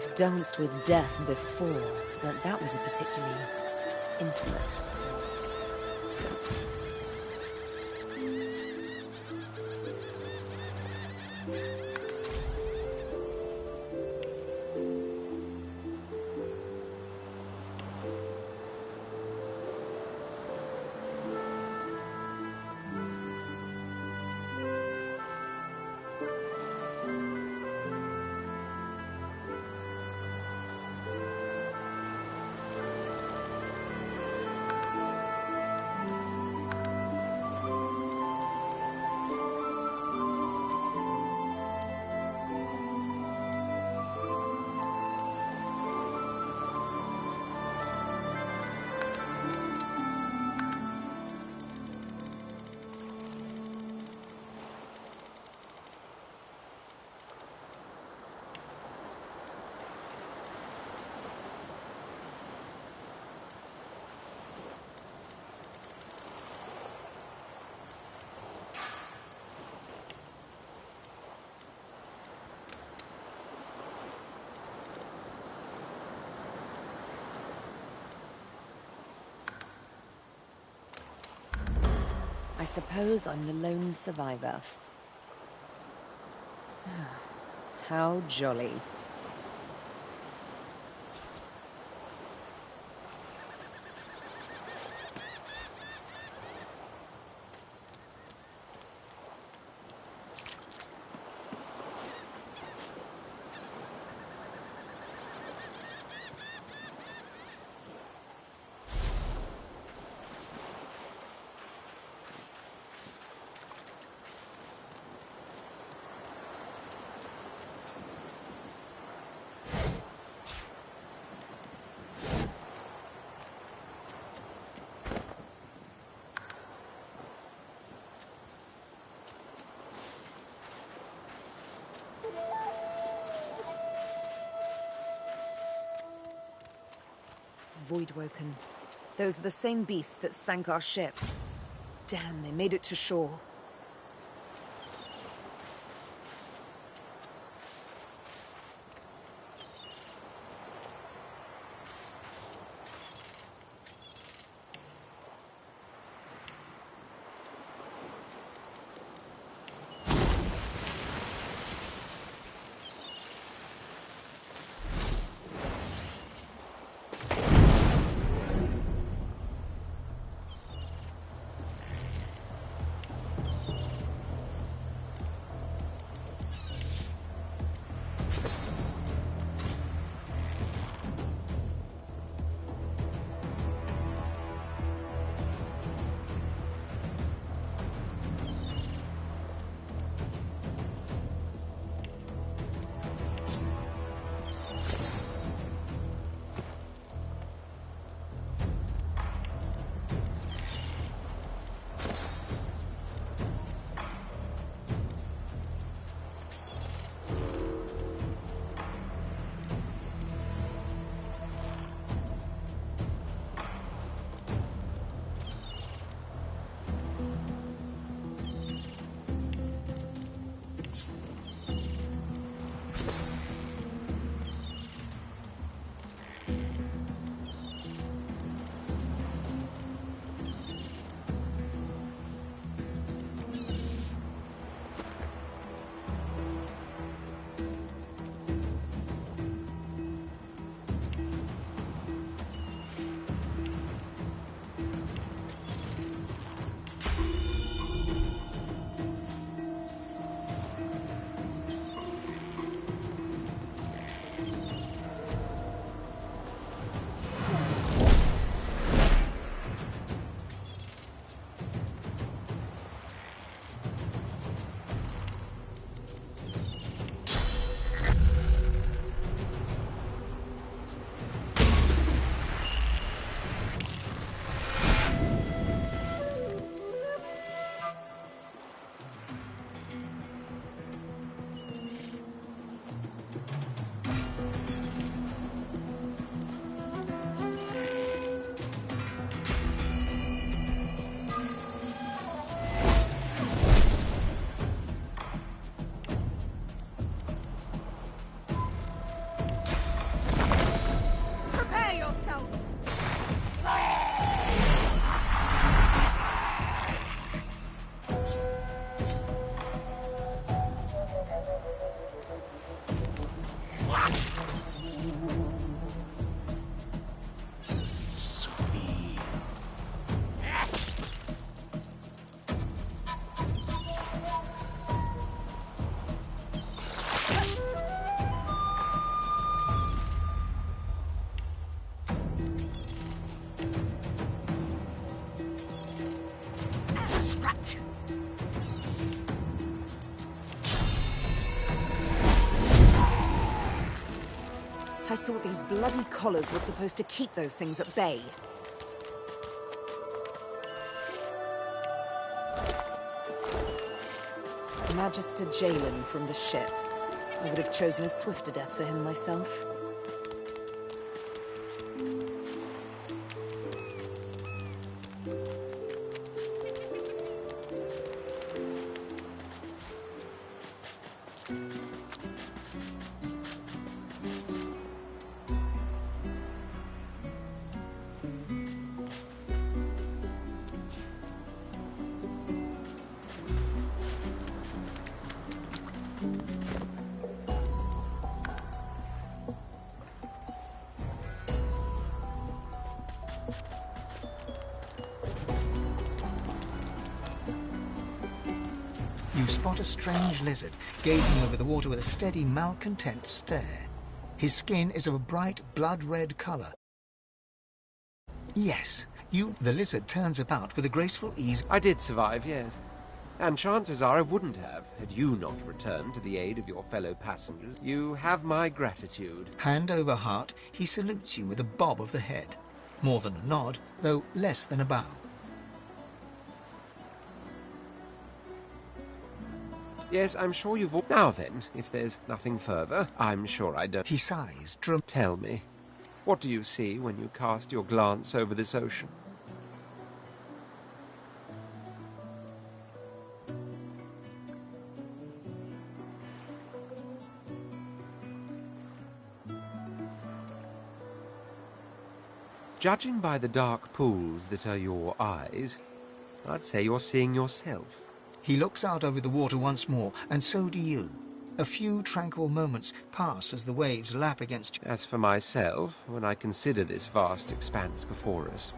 I've danced with death before, but that was a particularly intimate waltz. I suppose I'm the lone survivor. How jolly. Voidwoken. Those are the same beasts that sank our ship. Damn, they made it to shore. Scrat! I thought these bloody collars were supposed to keep those things at bay. Magister Jalen from the ship. I would have chosen a swifter death for him myself. You spot a strange lizard, gazing over the water with a steady, malcontent stare. His skin is of a bright, blood-red colour. Yes, the lizard turns about with a graceful ease. I did survive, yes. And chances are I wouldn't have, had you not returned to the aid of your fellow passengers. You have my gratitude. Hand over heart, he salutes you with a bob of the head. More than a nod, though less than a bow. Yes, I'm sure you've all... Now then, if there's nothing further, I'm sure I don't... He sighs, Tell me, what do you see when you cast your glance over this ocean? Judging by the dark pools that are your eyes, I'd say you're seeing yourself. He looks out over the water once more, and so do you. A few tranquil moments pass as the waves lap against you. As for myself, when I consider this vast expanse before us,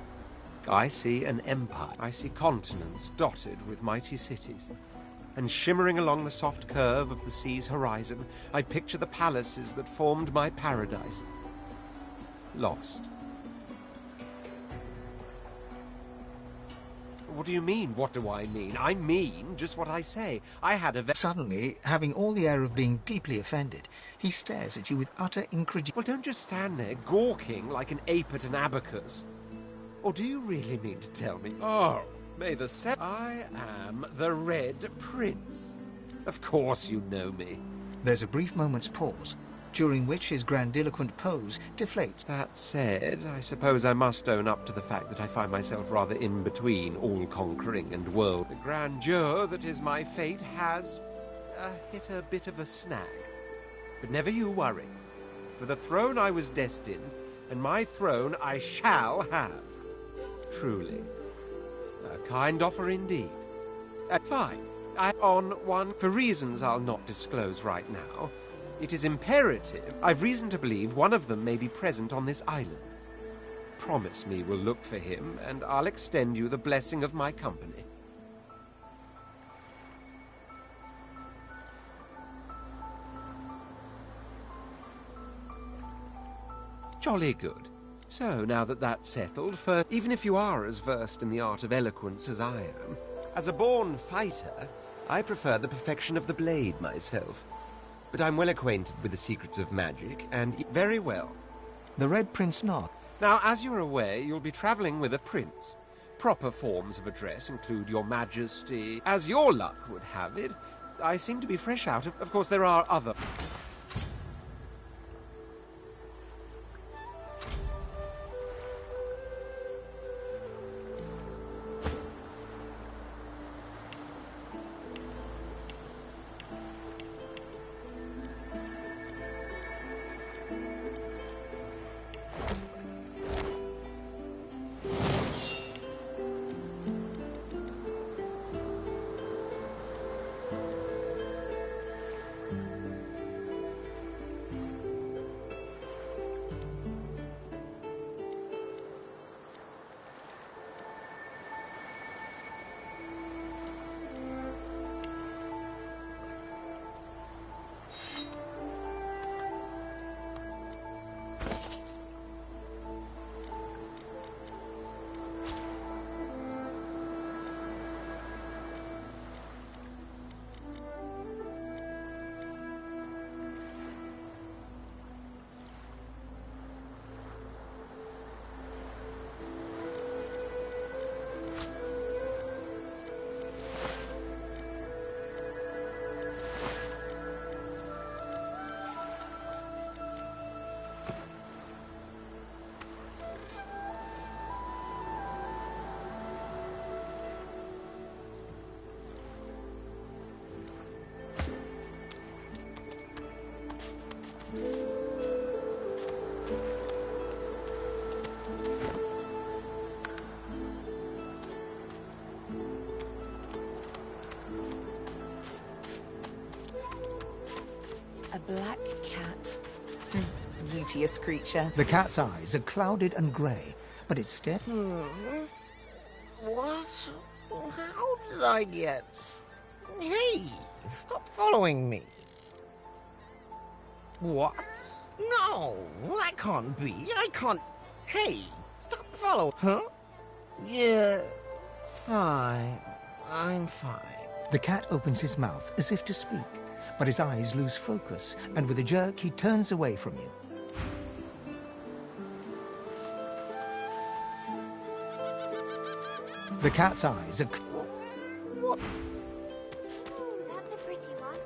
I see an empire. I see continents dotted with mighty cities. And shimmering along the soft curve of the sea's horizon, I picture the palaces that formed my paradise. Lost. What do you mean, what do I mean? I mean just what I say. I had a... Suddenly, having all the air of being deeply offended, he stares at you with utter incredulity. Well, don't just stand there gawking like an ape at an abacus. Or do you really mean to tell me? Oh, may the I am the Red Prince. Of course you know me. There's a brief moment's pause, during which his grandiloquent pose deflates. That said, I suppose I must own up to the fact that I find myself rather in between all-conquering and world. The grandeur that is my fate has hit a bit of a snag. But never you worry. For the throne I was destined, and my throne I shall have. Truly. A kind offer indeed. Fine. On one, for reasons I'll not disclose right now, it is imperative. I've reason to believe one of them may be present on this island. Promise me we'll look for him, and I'll extend you the blessing of my company. Jolly good. So, now that that's settled, first, even if you are as versed in the art of eloquence as I am, as a born fighter, I prefer the perfection of the blade myself. But I'm well acquainted with the secrets of magic, and very well. The Red Prince nods. Now, as you're aware, you'll be traveling with a prince. Proper forms of address include Your Majesty. As your luck would have it, I seem to be fresh out of... Of course, there are other... black cat. Beauteous creature. The cat's eyes are clouded and grey, but it's still... What? How did I get... Hey, stop following me. What? No, that can't be. I can't... Hey, stop following... Huh? Yeah, fine. I'm fine. The cat opens his mouth as if to speak, but his eyes lose focus, and with a jerk he turns away from you. The cat's eyes are... What? That's a pretty one.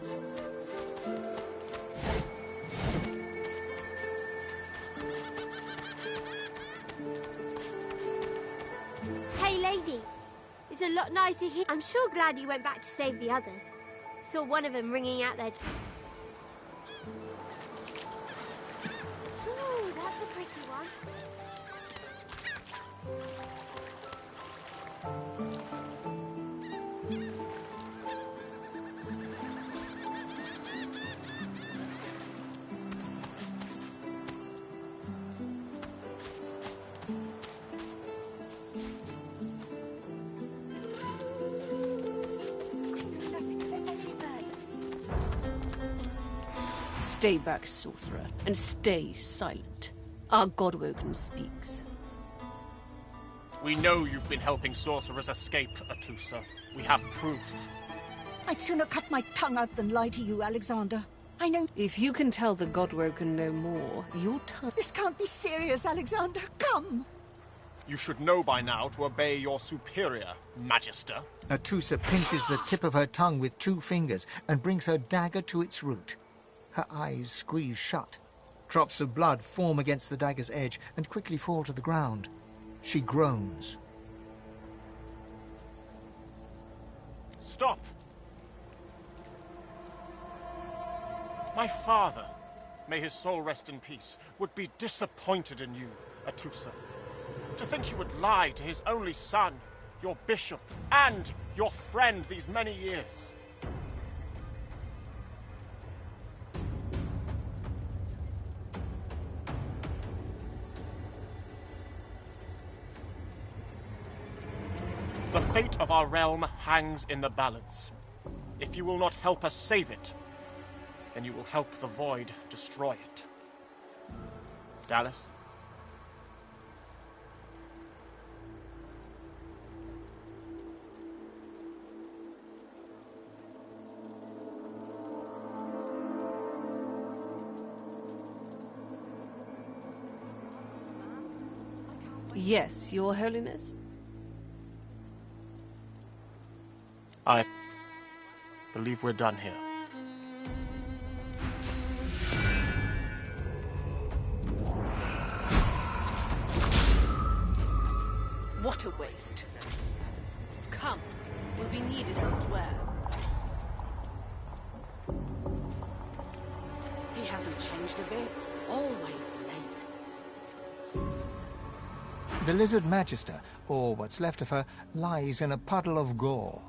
Hey, lady. It's a lot nicer here. I'm sure glad you went back to save the others. Saw one of them ringing out their... Ooh, that's a pretty one. Stay back, sorcerer, and stay silent. Our Godwoken speaks. We know you've been helping sorcerers escape, Atusa. We have proof. I'd sooner cut my tongue out than lie to you, Alexander. I know... If you can tell the Godwoken no more, your tongue... This can't be serious, Alexander. Come! You should know by now to obey your superior, Magister. Atusa pinches the tip of her tongue with 2 fingers and brings her dagger to its root. Her eyes squeeze shut. Drops of blood form against the dagger's edge and quickly fall to the ground. She groans. Stop! My father, may his soul rest in peace, would be disappointed in you, Atusa. To think you would lie to his only son, your bishop, and your friend these many years. The fate of our realm hangs in the balance. If you will not help us save it, then you will help the Void destroy it. Dallas? Yes, Your Holiness? I believe we're done here. What a waste. Come, we'll be needed elsewhere. He hasn't changed a bit. Always late. The Lizard Magister, or what's left of her, lies in a puddle of gore.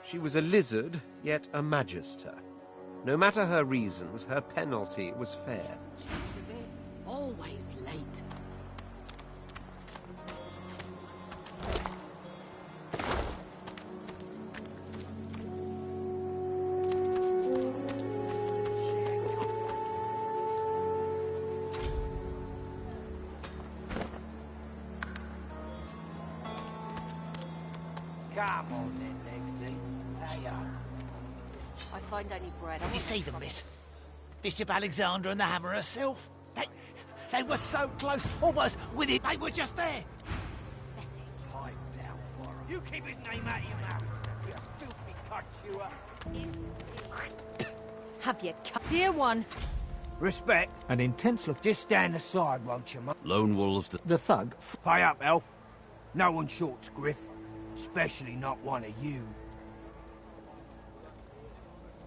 She was a lizard, yet a magister. No matter her reasons, her penalty was fair. Always late. Come on then, Lexi. Hey up. I find any bread. Did you see them, miss? Bishop Alexander and the Hammer herself? They were so close, almost with it. They were just there. Pipe down for him. You keep his name out of your mouth, you filthy cut chewer. Have you cut? Dear one. Respect. An intense look. Just stand aside, won't you, mate? Lone wolves. The thug... Pay up, elf. No one shorts Griff. Especially not one of you.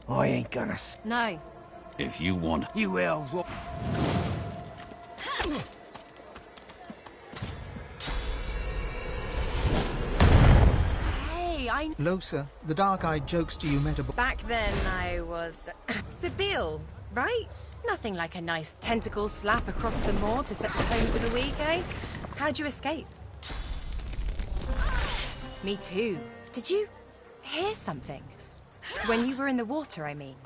I ain't gonna... No. If you want. You elves will... Hey, Hey, Losa, the dark-eyed jokester you met aboard. Back then, I was... Sibyl, right? Nothing like a nice tentacle slap across the moor to set the tone for the week, eh? How'd you escape? Me too. Did you hear something? When you were in the water, I mean.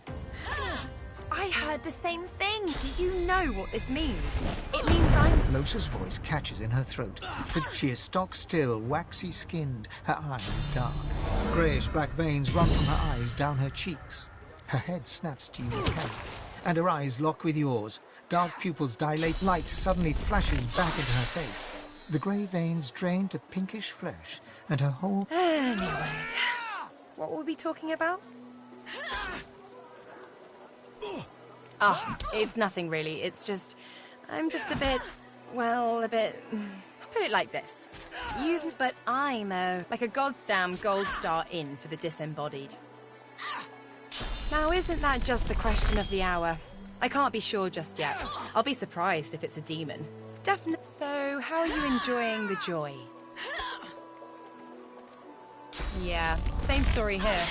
I heard the same thing. Do you know what this means? It means I'm... Losa's voice catches in her throat, but she is stock still, waxy-skinned, her eyes dark. Greyish-black veins run from her eyes down her cheeks. Her head snaps to you with panic, and her eyes lock with yours. Dark pupils dilate, light suddenly flashes back into her face. The grey veins drain to pinkish flesh, and her whole... Anyway, what were we talking about? Oh, it's nothing really. It's just... I'm just a bit... Well, a bit... Put it like this. But I'm like a goddamn gold star in for the disembodied. Now, isn't that just the question of the hour? I can't be sure just yet. I'll be surprised if it's a demon. Definitely. So, how are you enjoying the joy? Yeah, same story here.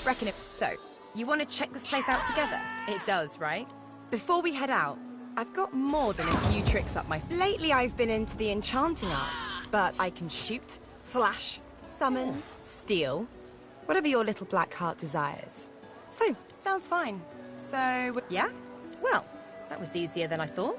Reckon it... So, you want to check this place out together? It does, right? Before we head out, I've got more than a few tricks up my... Lately I've been into the enchanting arts, but I can shoot, slash, summon, steal, whatever your little black heart desires. So, sounds fine. So, yeah? Well, that was easier than I thought.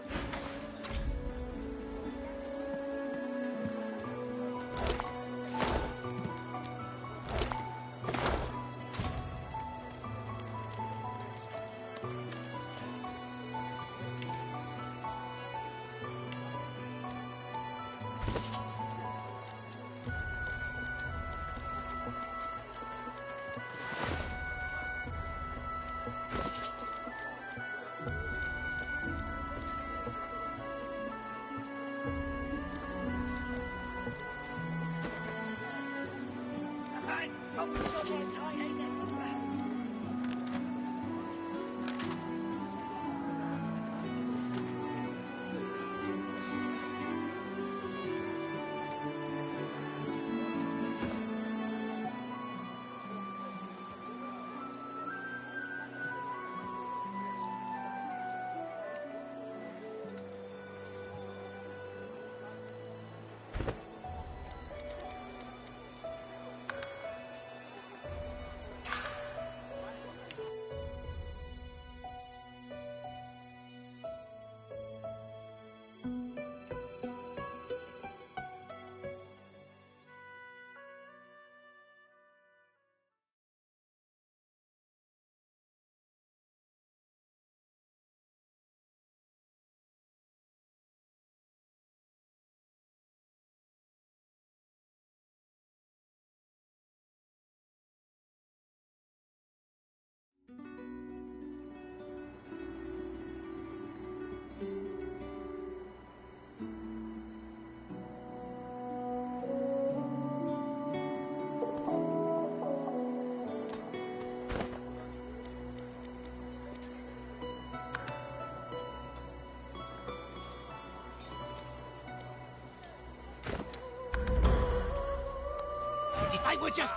They were just...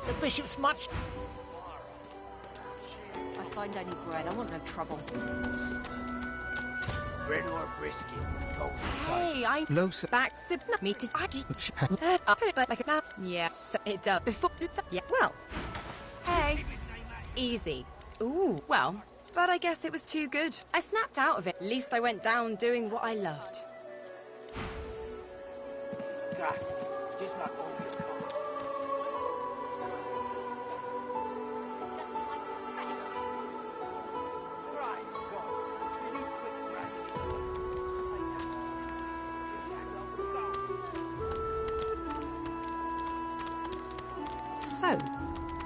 The bishop's much... I find I need bread. I want no trouble. Bread or brisket? Toast. Hey, I... Losa... Back... Me to... But like a... Yeah, so it does. Before... Yeah, well... Hey. Easy. Ooh, well... But I guess it was too good. I snapped out of it. At least I went down doing what I loved. Disgusting. Just like all your color. So,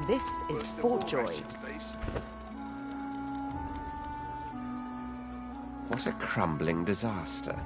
this is Fort Joy. What a crumbling disaster.